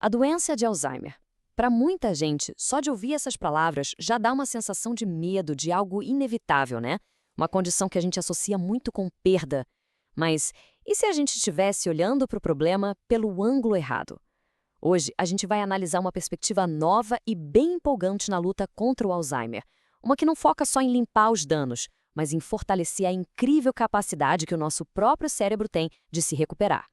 A doença de Alzheimer. Para muita gente, só de ouvir essas palavras já dá uma sensação de medo, de algo inevitável, né? Uma condição que a gente associa muito com perda. Mas e se a gente estivesse olhando para o problema pelo ângulo errado? Hoje, a gente vai analisar uma perspectiva nova e bem empolgante na luta contra o Alzheimer. Uma que não foca só em limpar os danos, mas em fortalecer a incrível capacidade que o nosso próprio cérebro tem de se recuperar.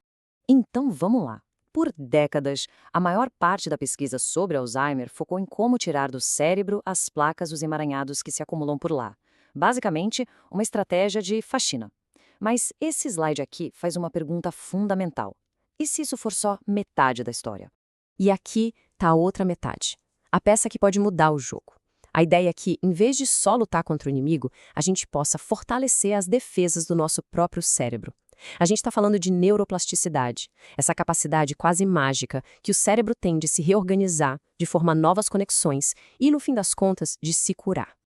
Então, vamos lá. Por décadas, a maior parte da pesquisa sobre Alzheimer focou em como tirar do cérebro as placas dos emaranhados que se acumulam por lá. Basicamente, uma estratégia de faxina. Mas esse slide aqui faz uma pergunta fundamental. E se isso for só metade da história? E aqui está a outra metade. A peça que pode mudar o jogo. A ideia é que, em vez de só lutar contra o inimigo, a gente possa fortalecer as defesas do nosso próprio cérebro. A gente está falando de neuroplasticidade, essa capacidade quase mágica que o cérebro tem de se reorganizar, de formar novas conexões e, no fim das contas, de se curar.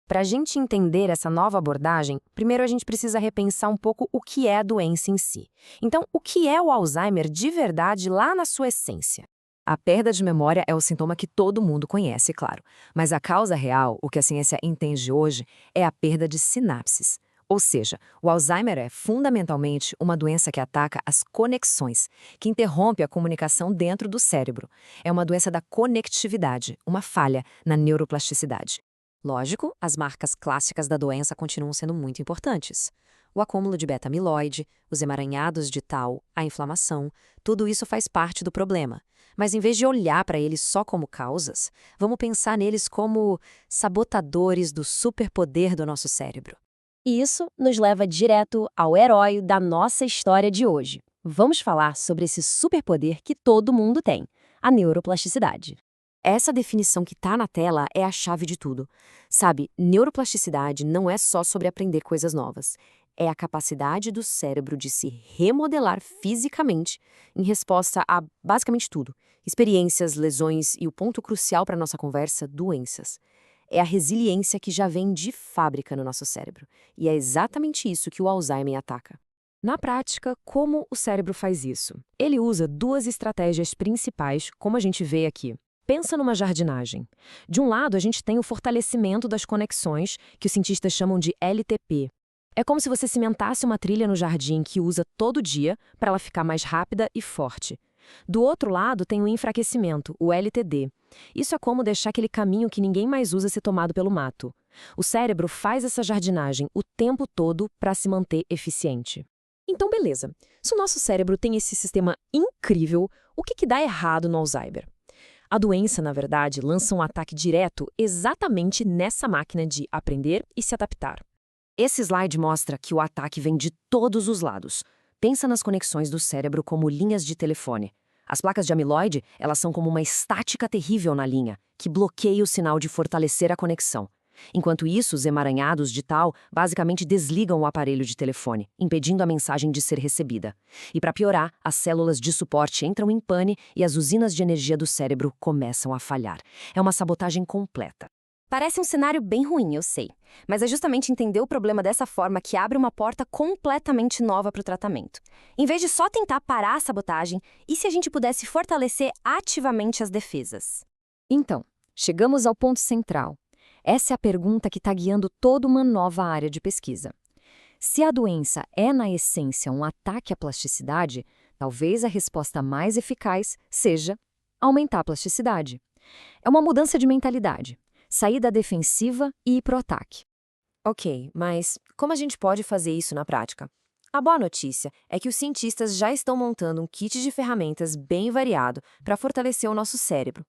Para a gente entender essa nova abordagem, primeiro a gente precisa repensar um pouco o que é a doença em si. Então, o que é o Alzheimer de verdade lá na sua essência? A perda de memória é o sintoma que todo mundo conhece, claro. Mas a causa real, o que a ciência entende hoje, é a perda de sinapses. Ou seja, o Alzheimer é fundamentalmente uma doença que ataca as conexões, que interrompe a comunicação dentro do cérebro. É uma doença da conectividade, uma falha na neuroplasticidade. Lógico, as marcas clássicas da doença continuam sendo muito importantes. O acúmulo de beta-amiloide, os emaranhados de tau, a inflamação, tudo isso faz parte do problema. Mas em vez de olhar para eles só como causas, vamos pensar neles como sabotadores do superpoder do nosso cérebro. E isso nos leva direto ao herói da nossa história de hoje. Vamos falar sobre esse superpoder que todo mundo tem, a neuroplasticidade. Essa definição que está na tela é a chave de tudo. Sabe, neuroplasticidade não é só sobre aprender coisas novas. É a capacidade do cérebro de se remodelar fisicamente em resposta a basicamente tudo. Experiências, lesões e o ponto crucial para nossa conversa, doenças. É a resiliência que já vem de fábrica no nosso cérebro. E é exatamente isso que o Alzheimer ataca. Na prática, como o cérebro faz isso? Ele usa duas estratégias principais, como a gente vê aqui. Pensa numa jardinagem. De um lado, a gente tem o fortalecimento das conexões, que os cientistas chamam de LTP. É como se você cimentasse uma trilha no jardim que usa todo dia para ela ficar mais rápida e forte. Do outro lado, tem o enfraquecimento, o LTD. Isso é como deixar aquele caminho que ninguém mais usa ser tomado pelo mato. O cérebro faz essa jardinagem o tempo todo para se manter eficiente. Então, beleza. Se o nosso cérebro tem esse sistema incrível, o que dá errado no Alzheimer? A doença, na verdade, lança um ataque direto exatamente nessa máquina de aprender e se adaptar. Esse slide mostra que o ataque vem de todos os lados. Pensa nas conexões do cérebro como linhas de telefone. As placas de amiloide, elas são como uma estática terrível na linha, que bloqueia o sinal de fortalecer a conexão. Enquanto isso, os emaranhados de tau basicamente desligam o aparelho de telefone, impedindo a mensagem de ser recebida. E para piorar, as células de suporte entram em pane e as usinas de energia do cérebro começam a falhar. É uma sabotagem completa. Parece um cenário bem ruim, eu sei. Mas é justamente entender o problema dessa forma que abre uma porta completamente nova para o tratamento. Em vez de só tentar parar a sabotagem, e se a gente pudesse fortalecer ativamente as defesas? Então, chegamos ao ponto central. Essa é a pergunta que está guiando toda uma nova área de pesquisa. Se a doença é, na essência, um ataque à plasticidade, talvez a resposta mais eficaz seja aumentar a plasticidade. É uma mudança de mentalidade. Sair da defensiva e ir pro ataque. Ok, mas como a gente pode fazer isso na prática? A boa notícia é que os cientistas já estão montando um kit de ferramentas bem variado para fortalecer o nosso cérebro.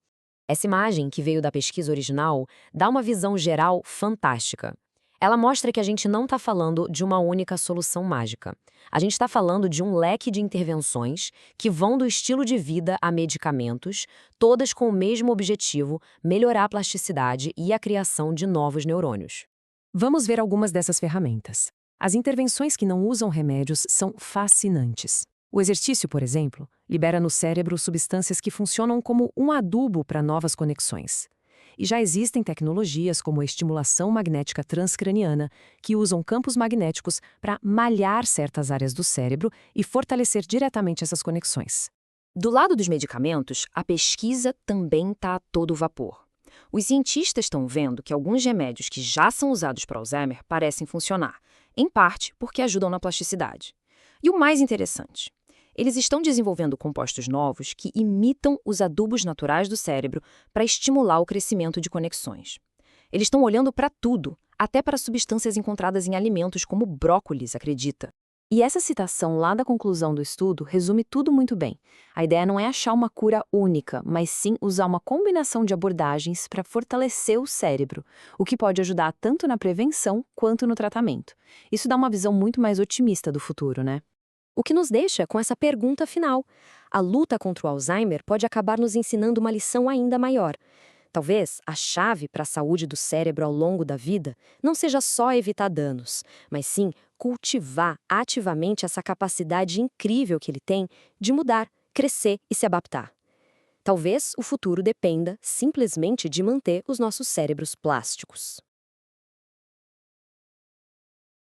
Essa imagem, que veio da pesquisa original, dá uma visão geral fantástica. Ela mostra que a gente não está falando de uma única solução mágica. A gente está falando de um leque de intervenções que vão do estilo de vida a medicamentos, todas com o mesmo objetivo, melhorar a plasticidade e a criação de novos neurônios. Vamos ver algumas dessas ferramentas. As intervenções que não usam remédios são fascinantes. O exercício, por exemplo, libera no cérebro substâncias que funcionam como um adubo para novas conexões. E já existem tecnologias como a estimulação magnética transcraniana, que usam campos magnéticos para malhar certas áreas do cérebro e fortalecer diretamente essas conexões. Do lado dos medicamentos, a pesquisa também está a todo vapor. Os cientistas estão vendo que alguns remédios que já são usados para Alzheimer parecem funcionar, em parte porque ajudam na plasticidade. E o mais interessante, eles estão desenvolvendo compostos novos que imitam os adubos naturais do cérebro para estimular o crescimento de conexões. Eles estão olhando para tudo, até para substâncias encontradas em alimentos como brócolis, acredita? E essa citação lá da conclusão do estudo resume tudo muito bem. A ideia não é achar uma cura única, mas sim usar uma combinação de abordagens para fortalecer o cérebro, o que pode ajudar tanto na prevenção quanto no tratamento. Isso dá uma visão muito mais otimista do futuro, né? O que nos deixa com essa pergunta final. A luta contra o Alzheimer pode acabar nos ensinando uma lição ainda maior. Talvez a chave para a saúde do cérebro ao longo da vida não seja só evitar danos, mas sim cultivar ativamente essa capacidade incrível que ele tem de mudar, crescer e se adaptar. Talvez o futuro dependa simplesmente de manter os nossos cérebros plásticos.